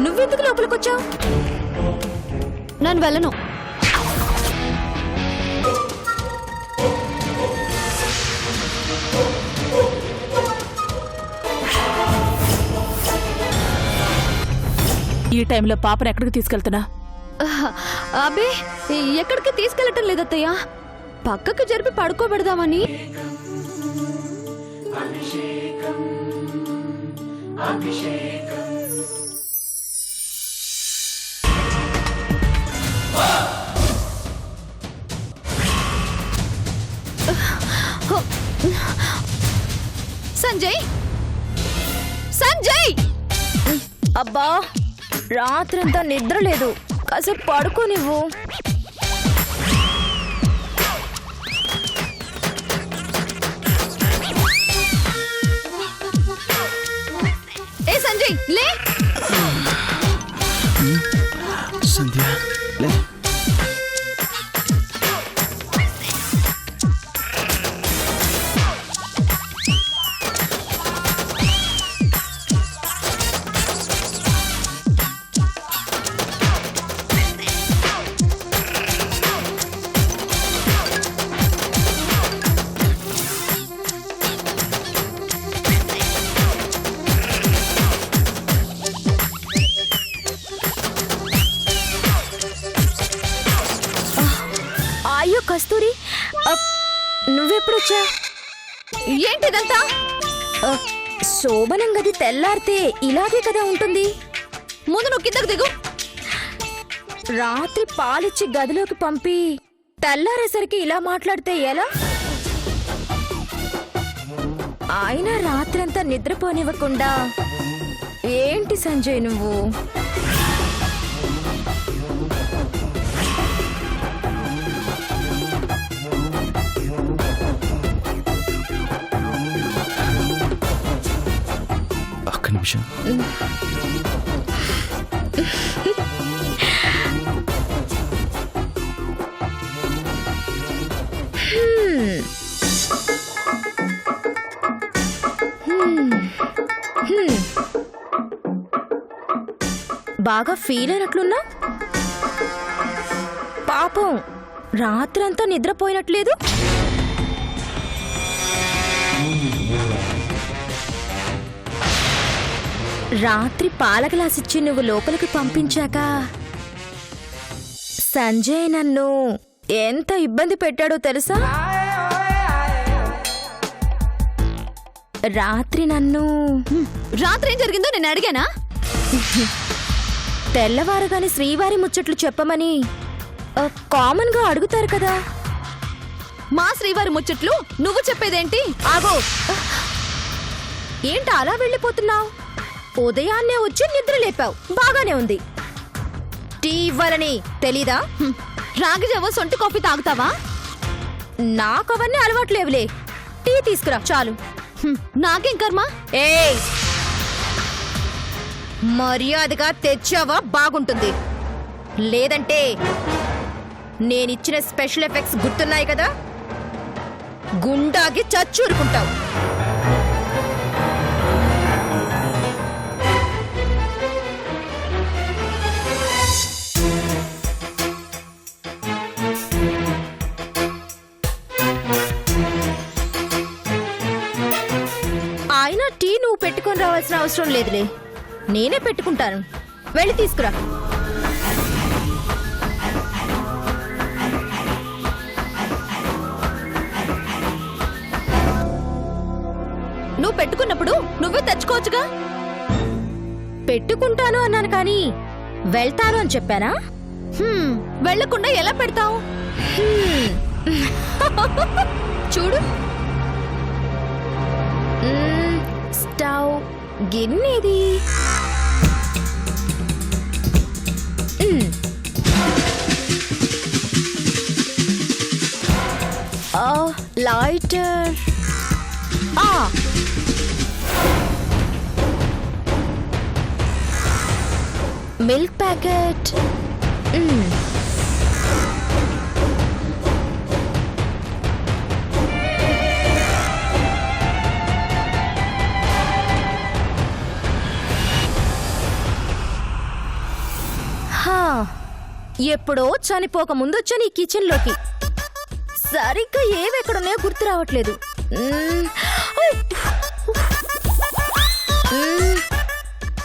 నువ్వెందుకు లోపలికొచ్చావు? నేను వెళ్ళను. ఈ టైంలో పాపను ఎక్కడికి తీసుకెళ్తున్నా? అబే, ఎక్కడికి తీసుకెళ్ళటం లేదత్తయ్య. పక్కకు జరిపి పడుకోబెడదామని. సంజయ్, సంజయ్! అబ్బా, రాత్రంతా నిద్ర లేదు, కాసేపు పడుకో నువ్వు. ఏ సంజయ్, లే. సంధ్య, లే. అయ్యో కస్తూరి, నువ్వెప్పుడొచ్చా? ఏంటిదంతా? శోభనం గది తెల్లారితే ఇలాగే కదా ఉంటుంది. ముందు నువ్వు కిందకు దిగు. రాత్రి పాలిచ్చి గదిలోకి పంపి తెల్లారేసరికి ఇలా మాట్లాడితే ఎలా? అయినా రాత్రంతా నిద్రపోనివ్వకుండా ఏంటి సంజయ్ నువ్వు? ఒక్క నిమిషం. బాగా ఫీల్ అయినట్లున్నా? పాపం రాత్రంతా నిద్రపోయినట్లేదు. రాత్రి పాల గ్లాస్ ఇచ్చి నువ్వు లోపలికి పంపించాక సంజయ్ నన్ను ఎంత ఇబ్బంది పెట్టాడో తెలుసా? రాత్రి ఏం జరిగిందో నేను అడిగానా? తెల్లవారుగాని శ్రీవారి ముచ్చట్లు చెప్పమని కామన్ గా అడుగుతారు కదా. మా శ్రీవారి ముచ్చట్లు నువ్వు చెప్పేదేంటి? ఆగో, ఏంటి అలా వెళ్ళిపోతున్నావు? ఉదయాన్నే వచ్చి నిద్ర లేపావు, బాగానే ఉంది. టీ ఇవ్వాలని తెలీదా? రాగి జావ సొంటి కాఫీ తాగుతావా? నాకు అవన్నీ అలవాట్లేవులే. టీ తీసుకురా చాలు. నాకేం కర్మ? ఏయ్, మర్యాదగా తెచ్చావా బాగుంటుంది, లేదంటే నేనిచ్చిన స్పెషల్ ఎఫెక్ట్స్ గుర్తున్నాయి కదా, గుండాగి చచ్చూరుకుంటావు. అయినా టీ నువ్వు పెట్టుకొని రావాల్సిన అవసరం లేదులే, నేనే పెట్టుకుంటాను. వెళ్ళి తీసుకురా. నువ్వు పెట్టుకున్నప్పుడు నువ్వే తెచ్చుకోవచ్చుగా. పెట్టుకుంటాను అన్నాను కానీ వెళ్తాను అని చెప్పానా? వెళ్లకుండా ఎలా పెడతావు? చూడు, స్టవ్ గిన్నెది. లైటర్. Milk packet. ఎప్పుడో చనిపోక ముందొచ్చాను ఈ కిచెన్లోకి. సరిగ్గా ఏవెక్కడున్నాయో గుర్తు రావట్లేదు.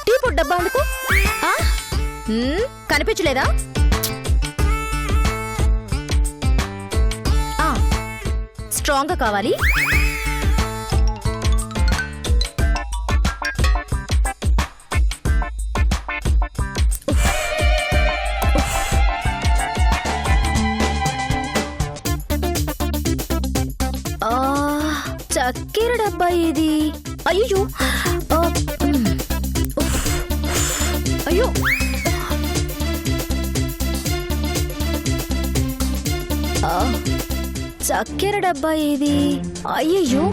టీ పొడి డబ్బా అందుకు. కనిపించలేదా? స్ట్రాంగ్ గా కావాలి. చక్కెర డబ్బా ఇది. అయ్యో అయ్యో, చక్కెర డబ్బా ఇది. అయ్యయ్యో,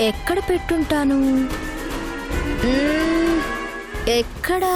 ఎక్కడ పెట్టుంటాను? ఎక్కడా?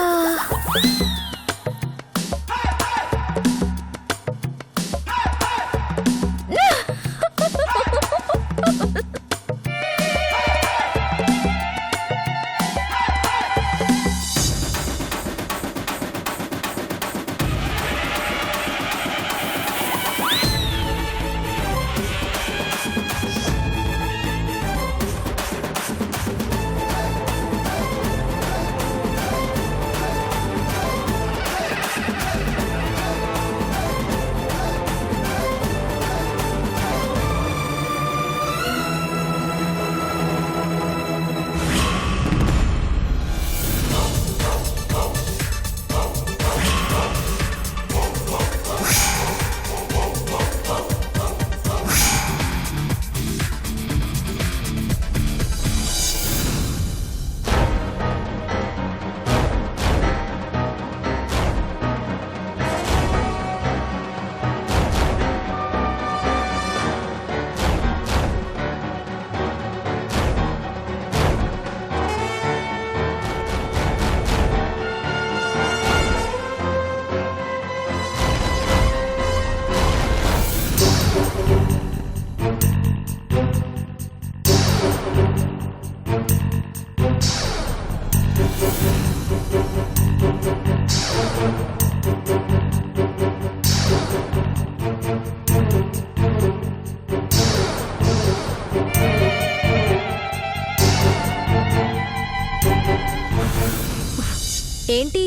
ఏంటి,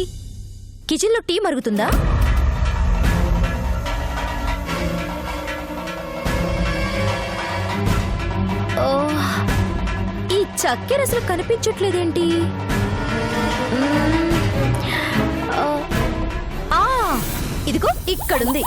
కిచెన్లో టీ మరుగుతుందా? ఈ చక్కెర అసలు కనిపించట్లేదేంటి? ఇదిగో ఇక్కడుంది.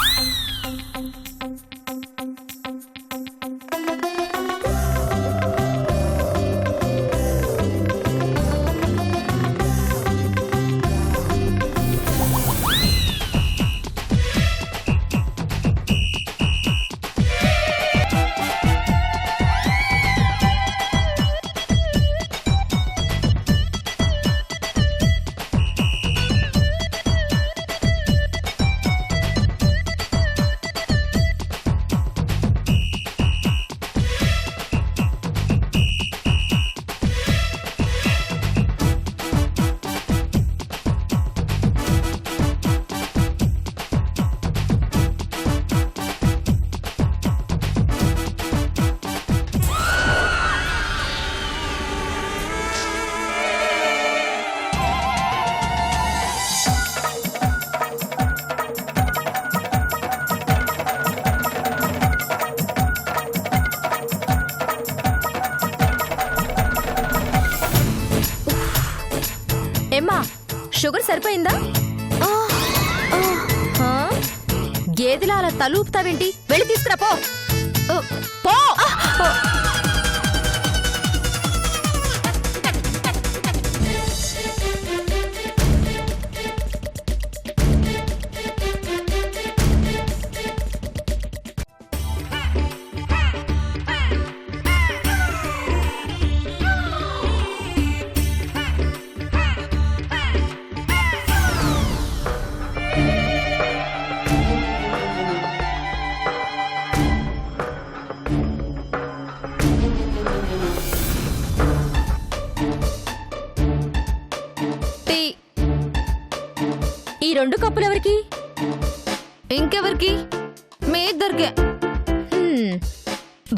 ఏమ్మా, షుగర్ సరిపోయిందా? గేదెలా అలా తలూపుతావేంటి? వెళ్ళి తీసుకురా పో. పో. 2 కప్పులు ఎవరికి? ఇంకెవరికి? మీ ఇద్దరికే.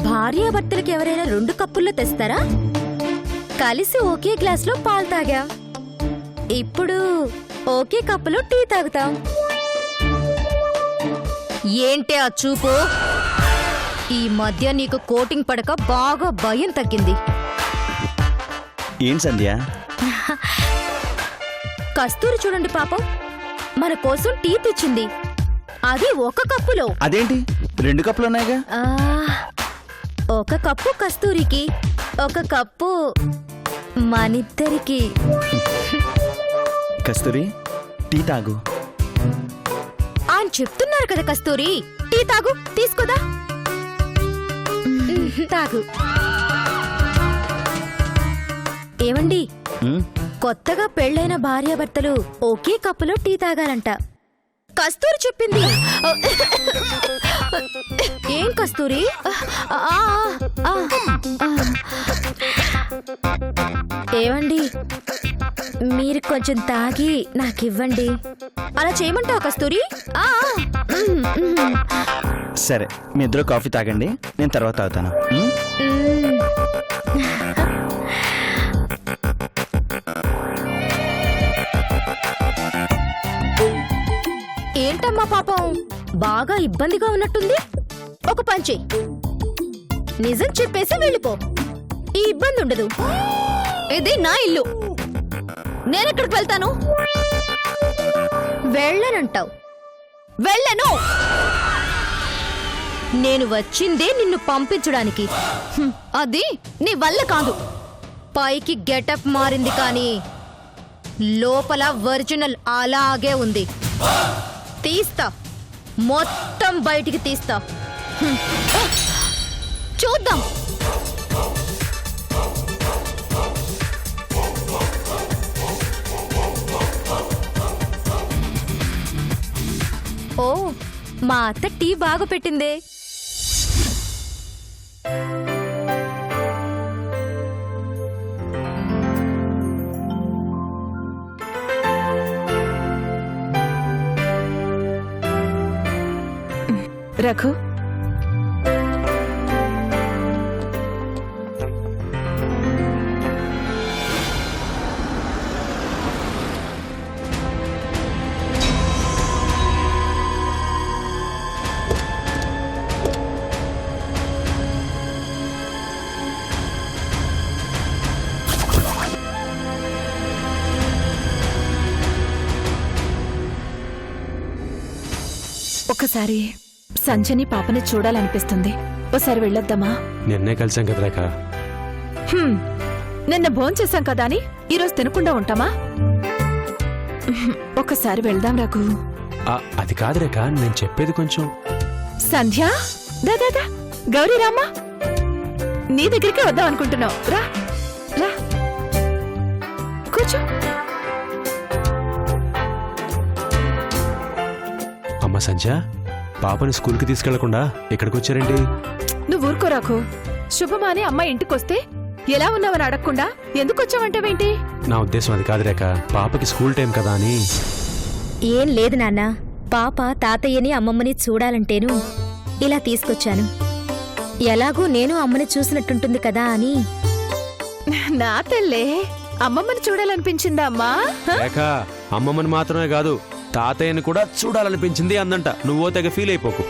భార్యాభర్తలకి ఎవరైనా 2 కప్పుల్లో తెస్తారా? కలిసి ఒకే గ్లాస్లో పాలు తాగా, ఇప్పుడు ఒకే కప్పులో టీ తాగుతాం. ఏంటి ఆ చూపు? ఈ మధ్య నీకు కోటింగ్ పడక బాగా భయం తగ్గింది. ఏంటి సంధ్య? కస్తూరి చూడండి పాపం, మన కోసం టీ తెచ్చింది, అది 1 కప్పులో. అదేంటి 2 కప్పులు ఉన్నాయిగా? 1 కప్పు కస్తూరికి, 1 కప్పు మనిద్దరికి. కస్తూరి, టీ తాగు. ఆయన చెప్తున్నారు కదా కస్తూరి, టీ తాగు, తీసుకోదా. తాగు. ఏమండి, ఉమ్, కొత్తగా పెళ్ళైన భార్యాభర్తలు ఒకే కప్పులో టీ తాగాలంట. కస్తూరి చెప్పింది. ఏం కస్తూరి? ఏమండి, మీరు కొంచెం తాగి నాకివ్వండి. అలా చేయమంటావా కస్తూరి? సరే, మీ ఇద్దరు కాఫీ తాగండి, నేను తర్వాత తాగుతాను. ఏంటమ్మా పాపం, బాగా ఇబ్బందిగా ఉన్నట్టుంది. ఒక పని చెయ్యి, నిజం చెప్పేసి వెళ్ళిపో, ఈ ఇబ్బంది ఉండదు. ఇది నా ఇల్లు, నేనెక్కడికి వెళ్తాను? వెళ్ళనంటావు? వెళ్ళను. నేను వచ్చిందే నిన్ను పంపించడానికి. అది నీ వల్ల కాదు. పైకి గెటప్ మారింది కానీ లోపల ఒరిజినల్ అలాగే ఉంది. తీస్తా, మొత్తం బయటికి తీస్తా. చూద్దాం. ఓ, మా అత్త టీ బాగా పెట్టిందే. రఘు, ఒకసారి సంజని పాపని చూడాలనిపిస్తుంది. ఒకసారి వెళ్ళొద్దామా? నిన్నే కలిసాం కదా రేఖ. నిన్న భోంచేశాం కదా అని ఈరోజు తినకుండా ఉంటామా? ఒకసారి వెళ్దాం రఘు. అది కాదు రేఖ, నేను చెప్పేది కొంచెం. సంధ్య, దాదా గౌరీ రామ్మా, నీ దగ్గరికి వద్దాం అనుకుంటున్నావు. రా రా, కూర్చో. అమ్మ సంధ్య, పాపని స్కూల్కి తీసుకెళ్లకుండా ఇక్కడికి వచ్చారేంటి? నువ్వు ఊరుకో రాకు. శుభమాని అమ్మ ఇంటికొస్తే ఎలా ఉన్నావని అడగకుండా ఎందుకు వచ్చావంటావేంటి? నా ఉద్దేశం అది కాదు రేఖ, పాపకి స్కూల్ టైం కదా అని. ఏం లేదు నాన్న, పాప తాతయ్యని అమ్మమ్మని చూడాలంటేను ఇలా తీసుకొచ్చాను. ఎలాగూ నేను అమ్మని చూసినట్టుంటుంది కదా అని. నా తల్లే, అమ్మమ్మని చూడాలనిపించిందా అమ్మా? రేఖ, అమ్మమ్మని మాత్రమే కాదు తాతయ్యని కూడా చూడాలనిపించింది అందంట. నువ్వో తెగ ఫీల్ అయిపోకు.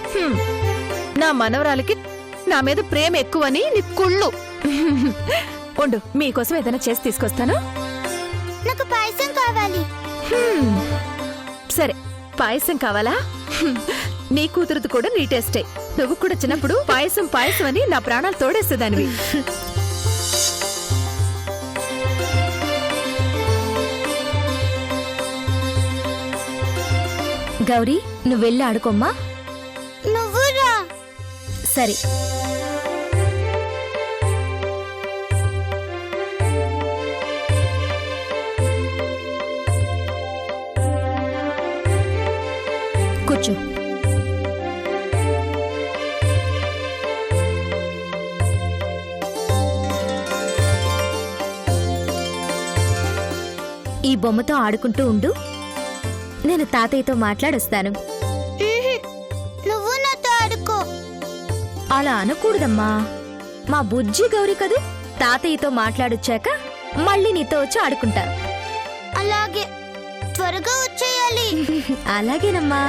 నా మనవరాలికి నా మీద ప్రేమ ఎక్కువని నీ కుళ్ళు. ఉండు, మీకోసం ఏదైనా చేసి తీసుకొస్తాను. నాకు పాయసం కావాలి. సరే, పాయసం కావాలా? నీ కూతురుది కూడా నీ టేస్టే. నువ్వు కూడా చిన్నప్పుడు పాయసం పాయసం అని నా ప్రాణాలు తోడేసేదానివి. గౌరీ, నువ్వెళ్ళి ఆడుకోమ్మా. నువ్వురా. సరే. కూర్చో. ఈ బొమ్మతో ఆడుకుంటూ ఉండు. నేను తాతయ్యతో మాట్లాడొస్తాను. నువ్వు నాతో ఆడుకో. అలా అనకూడదమ్మా. మా బుజ్జి గౌరీ కదూ, తాతయ్యతో మాట్లాడొచ్చాక మళ్ళీ నీతో వచ్చి ఆడుకుంటా. అలాగే, త్వరగా వచ్చేయాలి. అలాగేనమ్మా.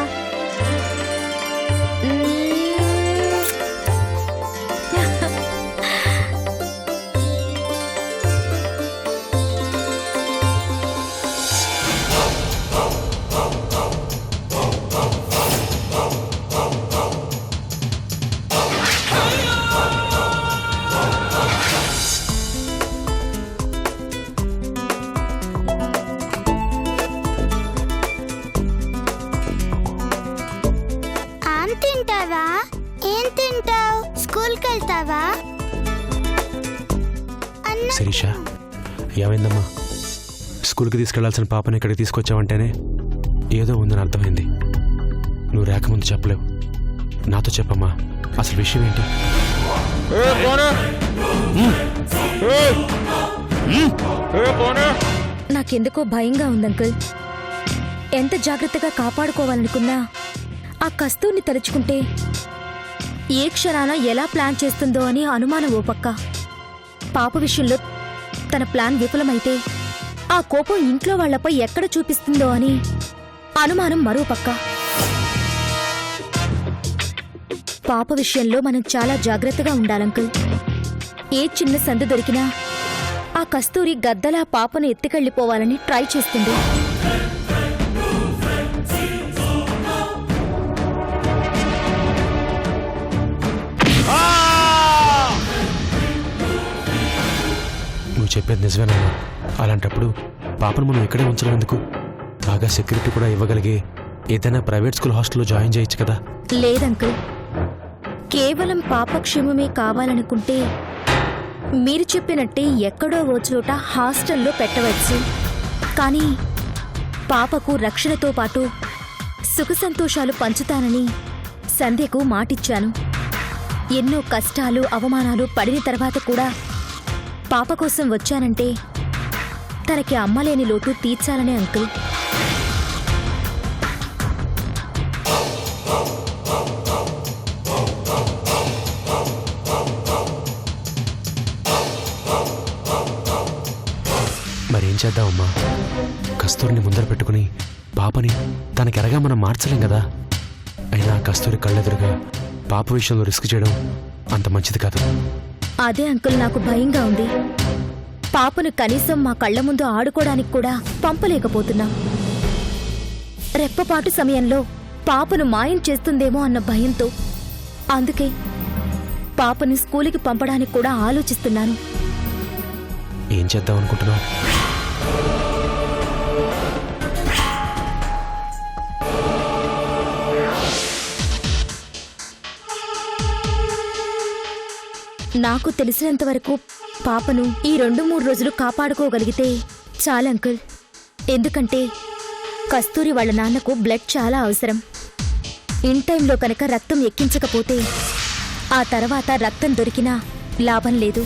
ఆమ్ తింటావా? ఏం తింటావు? స్కూల్కి వెళ్తావా? అన్న శిరీష, ఏమైందమ్మా? స్కూల్కి తీసుకెళ్లాల్సిన పాపని ఇక్కడికి తీసుకొచ్చావంటేనే ఏదో ఉందని అర్థమైంది. నువ్వు రాకముందు చెప్పలేవు. నాతో చెప్పమ్మా, అసలు విషయం ఏంటి? నాకెందుకో భయంగా ఉంది అంకుల్. ఎంత జాగ్రత్తగా కాపాడుకోవాలనుకున్నా ఆ కస్తూర్ని తలుచుకుంటే ఏ క్షణాన ఎలా ప్లాన్ చేస్తుందో అని అనుమానం ఓ పక్క. పాప విషయంలో తన ప్లాన్ విఫలమైతే ఆ కోపం ఇంట్లో వాళ్లపై ఎక్కడ చూపిస్తుందో అని అనుమానం మరో పక్క. పాప విషయంలో మనం చాలా జాగ్రత్తగా ఉండాలంకుల్. ఏ చిన్న సందు దొరికినా ఆ కస్తూరి గద్దలా పాపను ఎత్తుకెళ్లిపోవాలని ట్రై చేస్తుంది. నువ్వు చెప్పేది నిజమేనమ్మా. అలాంటప్పుడు పాపను మనం ఇక్కడే ఉంచడం ఎందుకు? బాగా సెక్యూరిటీ కూడా ఇవ్వగలిగే ఏదైనా ప్రైవేట్ స్కూల్ హాస్టల్లో జాయిన్ చేయొచ్చు కదా. లేదంకుల్, కేవలం పాప క్షేమమే కావాలనుకుంటే మీరు చెప్పినట్టే ఎక్కడో ఓ చోట హాస్టల్లో పెట్టవచ్చు. కానీ పాపకు రక్షణతో పాటు సుఖ సంతోషాలు పంచుతానని సంధ్యకు మాటిచ్చాను. ఎన్నో కష్టాలు అవమానాలు పడిన తర్వాత కూడా పాప కోసం వచ్చానంటే తనకి అమ్మలేని లోటు తీర్చాలనే అంకుల్. మరేం చేద్దామమ్మా? కస్తూరిని ముందర పెట్టుకుని పాపని తనకెరగా మనం మార్చలేం కదా. అయినా కస్తూరి కళ్ళెదురుగా పాప విషయంలో రిస్క్ చేయడం అంత మంచిది కాదు. అదే అంకుల్ నాకు భయంగా ఉంది. పాపను కనీసం మా కళ్ల ముందు ఆడుకోవడానికి కూడా పంపలేకపోతున్నాం. రెప్పపాటు సమయంలో పాపను మాయం చేస్తుందేమో అన్న భయంతో అందుకే పాపని స్కూలుకి పంపడానికి కూడా ఆలోచిస్తున్నాను. ఏం చేద్దాం అనుకుంటున్నావు? నాకు తెలిసినంత వరకు పాపను ఈ 2-3 రోజులు కాపాడుకోగలిగితే చాలంకుల్. ఎందుకంటే కస్తూరి వాళ్ళ నాన్నకు బ్లడ్ చాలా అవసరం. ఇన్ టైంలో కనుక రక్తం ఎక్కించకపోతే ఆ తర్వాత రక్తం దొరికినా లాభం లేదు.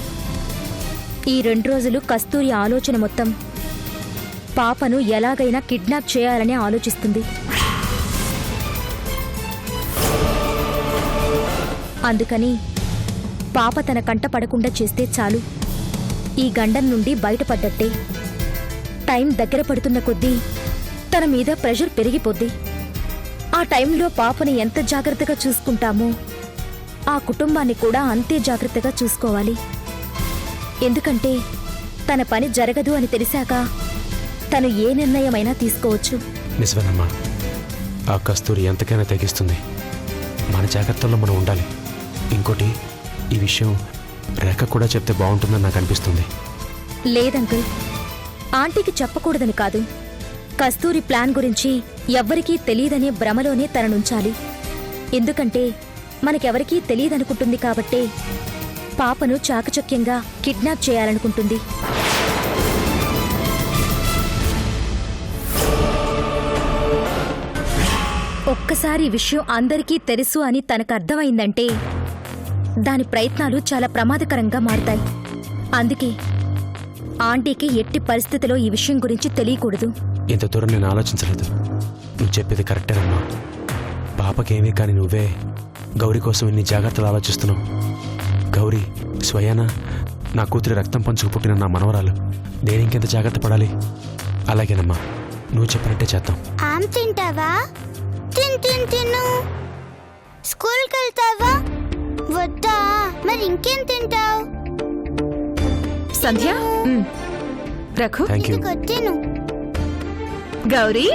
ఈ 2 రోజులు కస్తూరి ఆలోచన మొత్తం పాపను ఎలాగైనా కిడ్నాప్ చేయాలని ఆలోచిస్తుంది. అందుకని పాప తన కంట పడకుండా చేస్తే చాలు. ఈ గండం నుండి బయటపడ్డట్టే. టైం దగ్గర పడుతున్న కొద్దీ తన మీద ప్రెషర్ పెరిగిపోద్ది. ఆ టైంలో పాపని ఎంత జాగ్రత్తగా చూసుకుంటామో ఆ కుటుంబాన్ని కూడా అంతే జాగ్రత్తగా చూసుకోవాలి. ఎందుకంటే తన పని జరగదు అని తెలిసాక తను ఏ నిర్ణయమైనా తీసుకోవచ్చు. నిజమేనమ్మా, ఆ కస్తూరి ఎంతకైనా తెగిస్తుంది. మన జాగ్రత్తల్లో మనం ఉండాలి. ఇంకోటి, ఈ విషయం రేఖ కూడా చెప్తే బాగుంటుందని నాకు అనిపిస్తుంది. లేదంకుల్, ఆంటీకి చెప్పకూడదని కాదు. కస్తూరి ప్లాన్ గురించి ఎవ్వరికీ తెలియదనే భ్రమలోనే తననుంచాలి. ఎందుకంటే మనకెవరికీ తెలియదనుకుంటుంది కాబట్టే పాపను చాకచక్యంగా కిడ్నాప్ చేయాలనుకుంటుంది. ఒక్కసారి ఈ విషయం అందరికీ తెలుసు అని తనకర్థమైందంటే దాని ప్రయత్నాలు చాలా ప్రమాదకరంగా మారుతాయి. అందుకే ఆంటీకి ఎట్టి పరిస్థితిలో ఈ విషయం గురించి తెలియకూడదు. ఇంత దూరం నేను ఆలోచించలేదు. నువ్వు చెప్పేది కరెక్టేనమ్మా. పాపకేమీ కానీ నువ్వే గౌరీ కోసం ఇన్ని జాగ్రత్తలు ఆలోచిస్తున్నావు. గౌరీ స్వయాన నా కూతురి రక్తం పంచుకు పుట్టిన నా మనవరాలు. నేను ఇంకెంత జాగ్రత్త పడాలి? అలాగేనమ్మా, నువ్వు చెప్పినట్టే చేద్దాం. ఆమ్ తింటావా? తిను. స్కూల్కి వెళ్తావా? వద్దా? మరి ఇంకేం తింటావు? సంధ్య రఘు థ్యాంక్ యూ. తిను. గౌరీ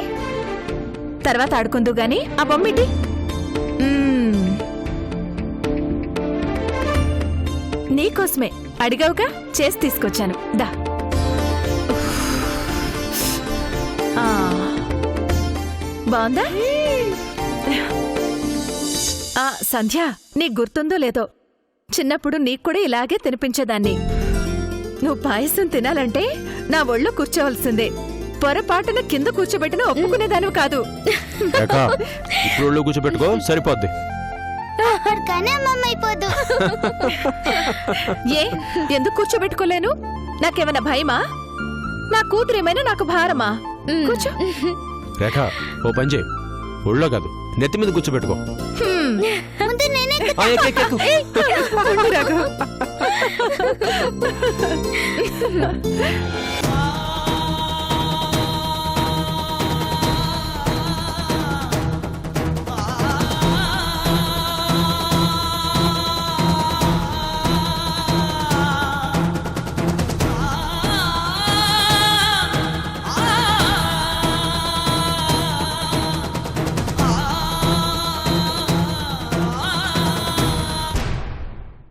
తర్వాత ఆడుకుందు గాని ఆ బొమ్మిటి. నీకోసమే అడిగావుగా, చేసి తీసుకొచ్చాను. దా. ఆ, బాగుందా? సంధ్య, నీకు గుర్తుందో లేదో, చిన్నప్పుడు నీకు కూడా ఇలాగే తినిపించేదాన్ని. నువ్వు పాయసం తినాలంటే నా ఒళ్ళో కూర్చోవలసిందే. పొరపాటున కింద కూర్చోబెట్టిన ఒప్పుకునేదానివి కాదు. ఇప్పుడు ఒళ్ళో కూర్చోబెట్టుకో, సరిపోద్ది. కానీ అమ్మమ్మ అయిపోదు. ఏ ఎందుకు కూర్చోబెట్టుకోలేను? నాకేమైనా భయమా? నా కూతురేమైనా నాకు భారమా? కూర్చో. రేఖ, ఓ పని చేయి, ఒళ్ళో కాదు నెత్తి మీద కూర్చోబెట్టుకో. ముందు నేనే ఆ, ఎక్కు. రఘు.